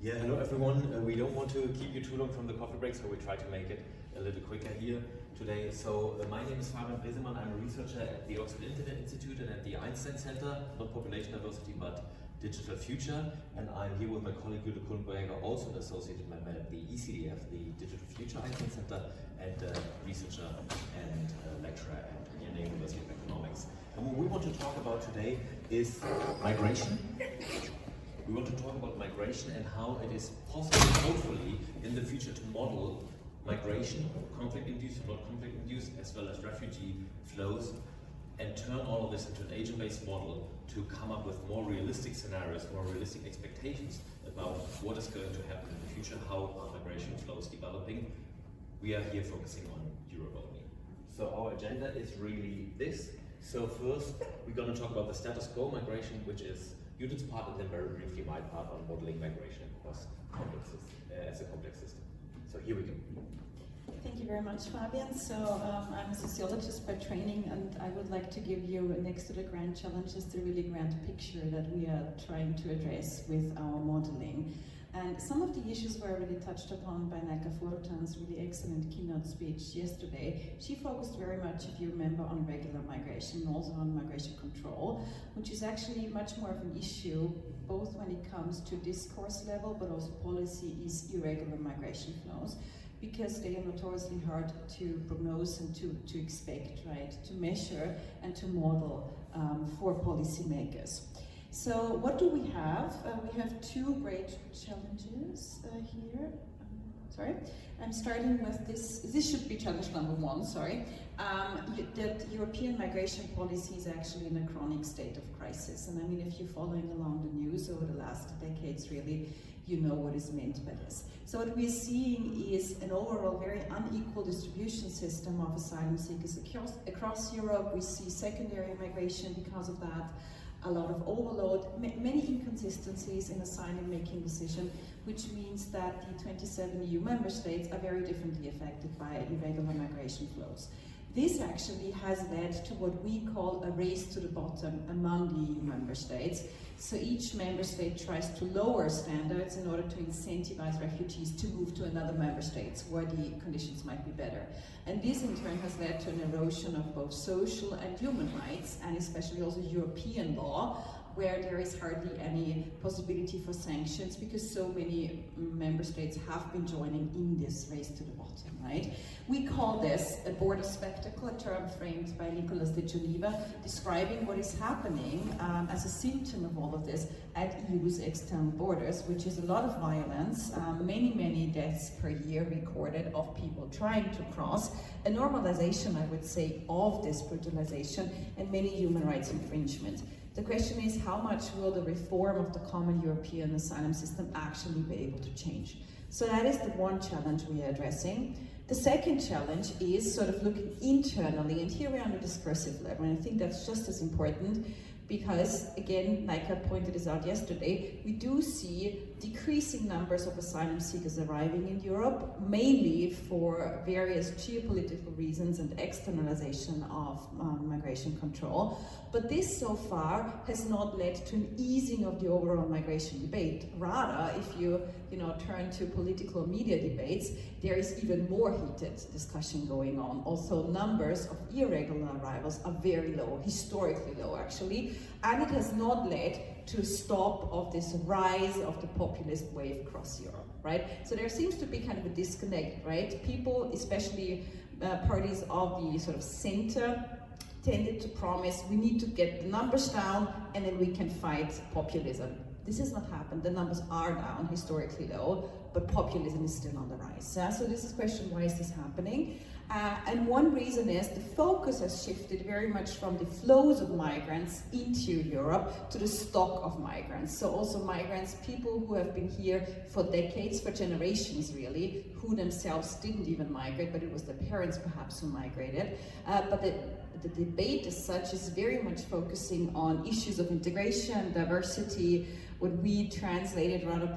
Yeah, hello everyone. We don't want to keep you too long from the coffee break, so we try to make it a little quicker here today. So my name is Fabian Braesemann. I'm a researcher at the Oxford Internet Institute and at the Einstein Center, not population diversity, but digital future. And I'm here with my colleague Judith Kohlenberger, also an associated member at the ECDF, the Digital Future Einstein Center, and researcher and lecturer at Vienna University of Economics. And what we want to talk about today is migration. We want to talk about migration and how it is possible, hopefully, in the future to model migration, conflict-induced and not conflict-induced, as well as refugee flows, and turn all of this into an agent-based model to come up with more realistic scenarios, more realistic expectations about what is going to happen in the future, how are migration flows developing. We are here focusing on Europe only. So our agenda is really this. So first, we're going to talk about the status quo migration, which is Judith's part, and then very briefly my part on modeling migration across as a complex system. So here we go. Thank you very much, Fabian. So I'm a sociologist by training, and I would like to give you, next to the grand challenges, the really grand picture that we are trying to address with our modeling. And some of the issues were already touched upon by Naika Furutan's really excellent keynote speech yesterday. She focused very much, if you remember, on regular migration, also on migration control, which is actually much more of an issue, both when it comes to discourse level, but also policy, is irregular migration flows, because they are notoriously hard to prognose and to expect, right, to measure and to model for policymakers. So what do we have? We have two great challenges here. Sorry, I'm starting with this. This should be challenge number one, sorry. That European migration policy is actually in a chronic state of crisis. And I mean, if you're following along the news over the last decades, really, you know what is meant by this. So what we're seeing is an overall very unequal distribution system of asylum seekers across Europe. We see secondary migration because of that, a lot of overload, many inconsistencies in asylum making decision, which means that the 27 EU member states are very differently affected by irregular migration flows. This actually has led to what we call a race to the bottom among the EU member states. So each member state tries to lower standards in order to incentivize refugees to move to another member state where the conditions might be better. And this in turn has led to an erosion of both social and human rights, and especially also European law, where there is hardly any possibility for sanctions because so many member states have been joining in this race to the bottom, right? We call this a border spectacle, a term framed by Nicolas de Geneva, describing what is happening as a symptom of all of this at EU's external borders, which is a lot of violence, many deaths per year recorded of people trying to cross, a normalization, I would say, of this brutalization, and many human rights infringement. The question is, how much will the reform of the common European asylum system actually be able to change? So that is the one challenge we are addressing. The second challenge is sort of looking internally, and here we are on a discursive level, and I think that's just as important because, again, Naika pointed this out yesterday, we do see decreasing numbers of asylum seekers arriving in Europe, mainly for various geopolitical reasons and externalization of migration control. But this so far has not led to an easing of the overall migration debate. Rather, if you turn to political media debates, there is even more heated discussion going on. Also, numbers of irregular arrivals are very low, historically low actually, and it has not led to a stop of this rise of the populist wave across Europe, right? So there seems to be kind of a disconnect, right? People, especially parties of the sort of center, tended to promise we need to get the numbers down and then we can fight populism. This has not happened. The numbers are down, historically low, but populism is still on the rise. So this is a question, why is this happening? And one reason is the focus has shifted very much from the flows of migrants into Europe to the stock of migrants. So also migrants, people who have been here for decades, for generations really, who themselves didn't even migrate, but it was their parents perhaps who migrated. But the debate as such is very much focusing on issues of integration, diversity, what we translated rather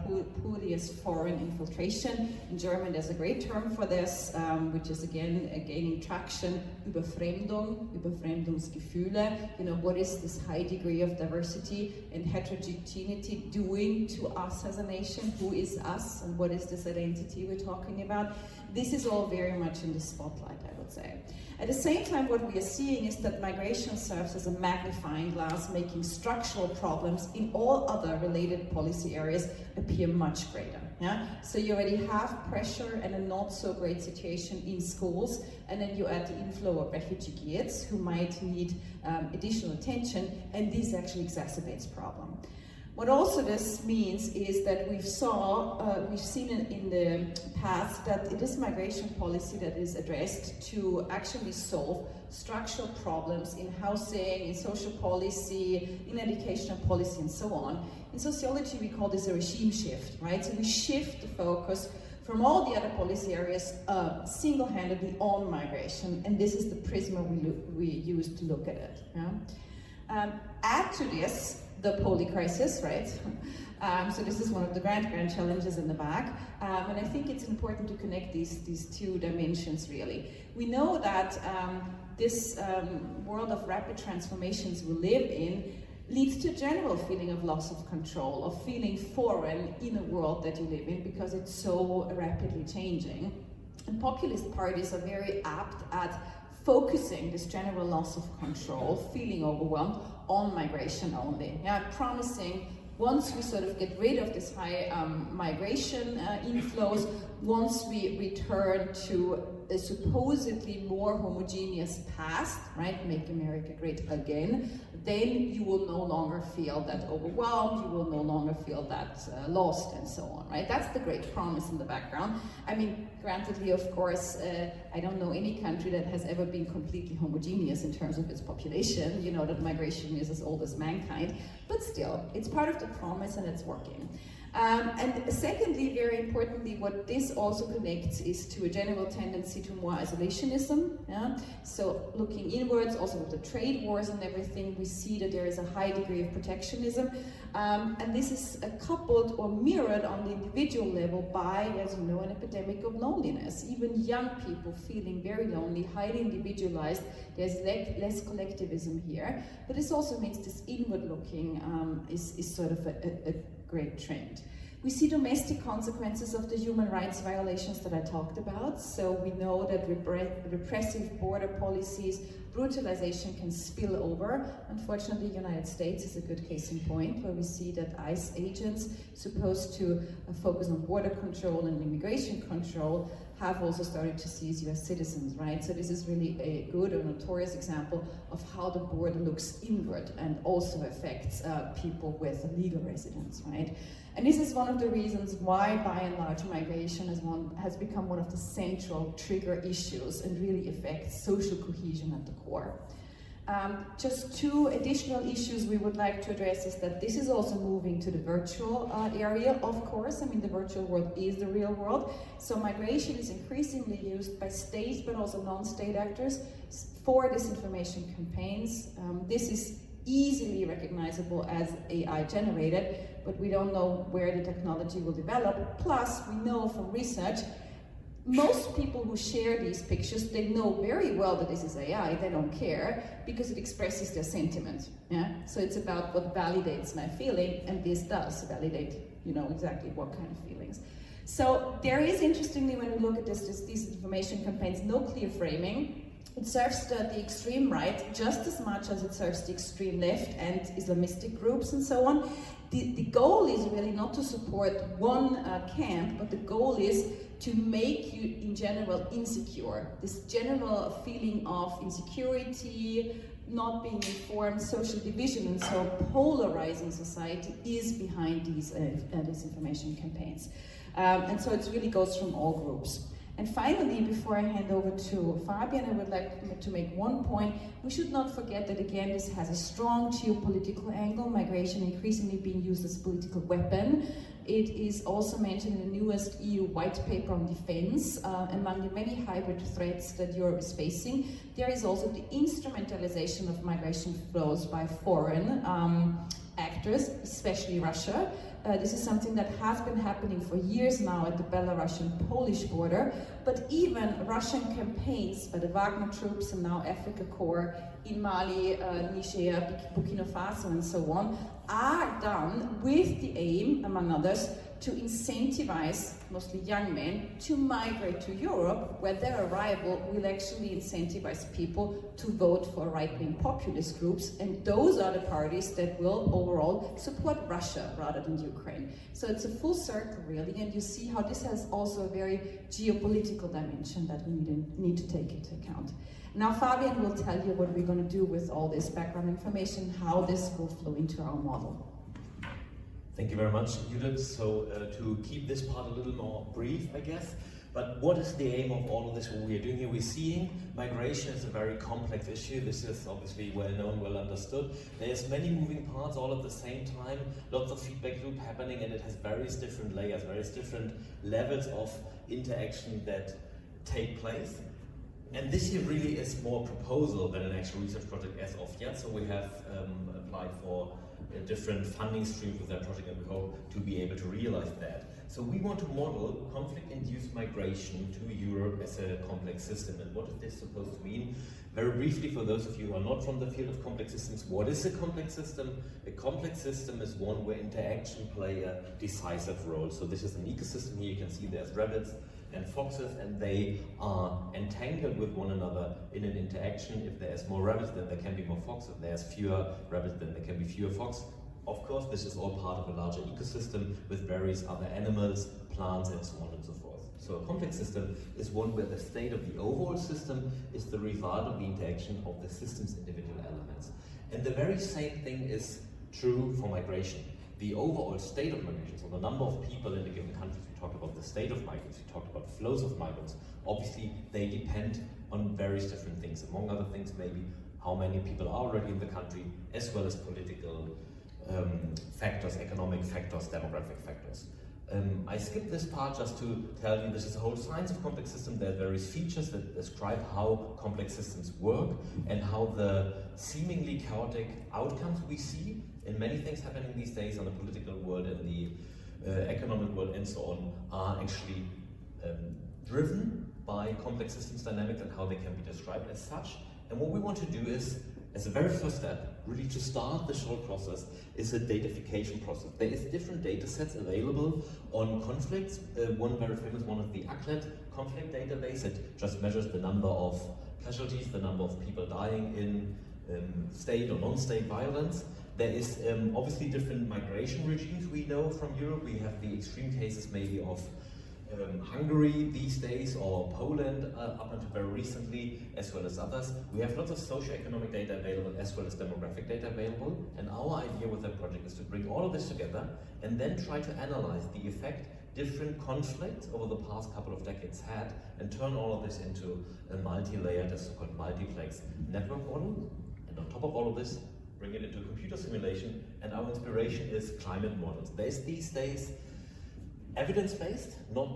poorly as foreign infiltration. In German, there's a great term for this, which is again gaining traction. Überfremdung, Überfremdungsgefühle. You know, what is this high degree of diversity and heterogeneity doing to us as a nation? Who is us, and what is this identity we're talking about? This is all very much in the spotlight, I would say. At the same time, what we are seeing is that migration serves as a magnifying glass, making structural problems in all other related policy areas appear much greater. Yeah? So you already have pressure and a not so great situation in schools, and then you add the inflow of refugee kids who might need additional attention, and this actually exacerbates problem. What also this means is that we've seen in the past that it is migration policy that is addressed to actually solve structural problems in housing, in social policy, in educational policy, and so on. In sociology, we call this a regime shift, right? So we shift the focus from all the other policy areas single-handedly on migration, and this is the prism we use to look at it. Yeah? Add to this the poly crisis, right? So this is one of the grand challenges in the back. And I think it's important to connect these two dimensions, really. We know that this world of rapid transformations we live in leads to a general feeling of loss of control, of feeling foreign in a world that you live in because it's so rapidly changing. And populist parties are very apt at focusing this general loss of control, feeling overwhelmed, on migration only. Yeah, promising once we sort of get rid of this high migration inflows, once we return to a supposedly more homogeneous past, right, make America great again, then you will no longer feel that overwhelmed, you will no longer feel that lost, and so on, right? That's the great promise in the background. I mean, grantedly, of course, I don't know any country that has ever been completely homogeneous in terms of its population. You know that migration is as old as mankind, but still, it's part of the promise and it's working. And secondly, very importantly, what this also connects is to a general tendency to more isolationism. Yeah? So looking inwards, also with the trade wars and everything, we see that there is a high degree of protectionism. And this is coupled or mirrored on the individual level by, as you know, an epidemic of loneliness. Even young people feeling very lonely, highly individualized. There's less collectivism here. But this also means this inward looking is sort of a great trend. We see domestic consequences of the human rights violations that I talked about. So we know that repressive border policies, brutalization can spill over. Unfortunately, the United States is a good case in point, where we see that ICE agents supposed to focus on border control and immigration control have also started to seize US citizens, right? So this is really a good or notorious example of how the border looks inward and also affects people with legal residence, right? And this is one of the reasons why, by and large, migration has become one of the central trigger issues and really affects social cohesion at the core. Just two additional issues we would like to address is that this is also moving to the virtual area, of course. I mean, the virtual world is the real world. So migration is increasingly used by states, but also non-state actors for disinformation campaigns. This is easily recognizable as AI generated, but we don't know where the technology will develop. Plus, we know from research, most people who share these pictures, they know very well that this is AI, they don't care, because it expresses their sentiment. Yeah? So it's about what validates my feeling, and this does validate, you know, exactly what kind of feelings. So there is, interestingly, when we look at these information campaigns, no clear framing. It serves the extreme right just as much as it serves the extreme left and Islamistic groups and so on. The goal is really not to support one camp, but the goal is to make you, in general, insecure. This general feeling of insecurity, not being informed, social division, and so polarizing society is behind these disinformation campaigns. And so it really goes from all groups. And finally, before I hand over to Fabian, I would like to make one point. We should not forget that, again, this has a strong geopolitical angle, migration increasingly being used as a political weapon. It is also mentioned in the newest EU white paper on defense. Among the many hybrid threats that Europe is facing, there is also the instrumentalization of migration flows by foreign actors, especially Russia, This is something that has been happening for years now at the Belarusian-Polish border, but even Russian campaigns by the Wagner troops and now Africa Corps in Mali, Niger, Burkina Faso and so on, are done with the aim, among others, to incentivize mostly young men to migrate to Europe, where their arrival will actually incentivize people to vote for right-wing populist groups, and those are the parties that will overall support Russia rather than Ukraine. So it's a full circle really, and you see how this has also a very geopolitical dimension that we need to take into account. Now Fabian will tell you what we're going to do with all this background information, how this will flow into our model. Thank you very much, Judith. So to keep this part a little more brief, I guess, but what is the aim of all of this, what we are doing here? We're seeing migration is a very complex issue. This is obviously well known, well understood. There's many moving parts all at the same time, lots of feedback loop happening, and it has various different layers, various different levels of interaction that take place. And this here really is more proposal than an actual research project as of yet. So we have applied for different funding streams with that project, and we hope to be able to realize that. So we want to model conflict-induced migration to Europe as a complex system. And what is this supposed to mean? Very briefly, for those of you who are not from the field of complex systems, what is a complex system? A complex system is one where interaction play a decisive role. So this is an ecosystem here. You can see there's rabbits and foxes, and they are entangled with one another in an interaction. If there's more rabbits, then there can be more foxes. If there's fewer rabbits, then there can be fewer foxes. Of course, this is all part of a larger ecosystem with various other animals, plants, and so on and so forth. So a complex system is one where the state of the overall system is the result of the interaction of the system's individual elements. And the very same thing is true for migration. The overall state of migration, so the number of people in a given country, we talked about the state of migrants, we talked about flows of migrants. Obviously, they depend on various different things. Among other things, maybe how many people are already in the country, as well as political factors, economic factors, demographic factors. I skipped this part just to tell you this is a whole science of complex systems. There are various features that describe how complex systems work and how the seemingly chaotic outcomes we see in many things happening these days on the political world and the economic world and so on are actually driven by complex systems dynamics and how they can be described as such. And what we want to do is, as a very first step, really to start this whole process, is a datafication process. There is different data sets available on conflicts. One very famous one is the ACLED conflict database. It just measures the number of casualties, the number of people dying in state or non-state violence. There is obviously different migration regimes we know from Europe. We have the extreme cases maybe of Hungary these days, or Poland up until very recently, as well as others. We have lots of socioeconomic data available as well as demographic data available, and our idea with that project is to bring all of this together and then try to analyze the effect different conflicts over the past couple of decades had, and turn all of this into a multi-layered, a so-called multiplex network model. And on top of all of this, bring it into a computer simulation, and our inspiration is climate models. There's these days evidence-based, not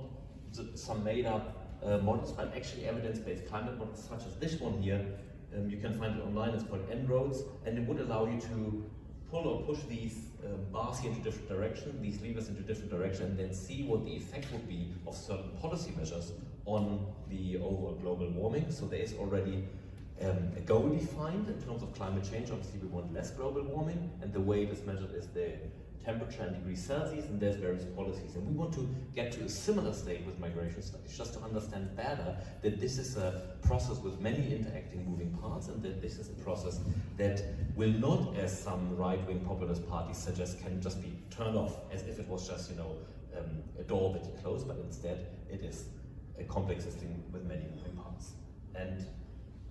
some made-up models, but actually evidence-based climate models such as this one here. You can find it online, it's called En-ROADS, and it would allow you to pull or push these bars here into different directions, these levers into different directions, and then see what the effect would be of certain policy measures on the overall global warming. So there is already a goal defined in terms of climate change. Obviously, we want less global warming, and the way it is measured is the temperature in degrees Celsius, and there's various policies. And we want to get to a similar state with migration studies, just to understand better that this is a process with many interacting moving parts, and that this is a process that will not, as some right-wing populist parties suggest, can just be turned off as if it was just, a door that you close, but instead it is a complex system with many moving parts. And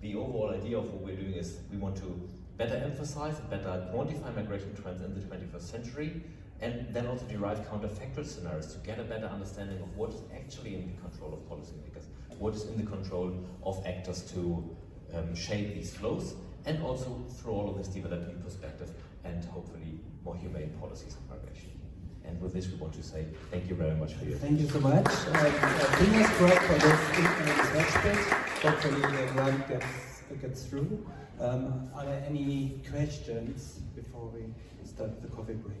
the overall idea of what we're doing is we want to better emphasize, better quantify migration trends in the 21st century, and then also derive counterfactual scenarios to get a better understanding of what is actually in the control of policymakers, what is in the control of actors to shape these flows, and also through all of this develop new perspective and hopefully more humane policies of migration. And with this, we want to say thank you very much for your attention. Thank you so much. Fingers crossed for this expert. Hopefully the grant gets through. Are there any questions before we start the coffee break?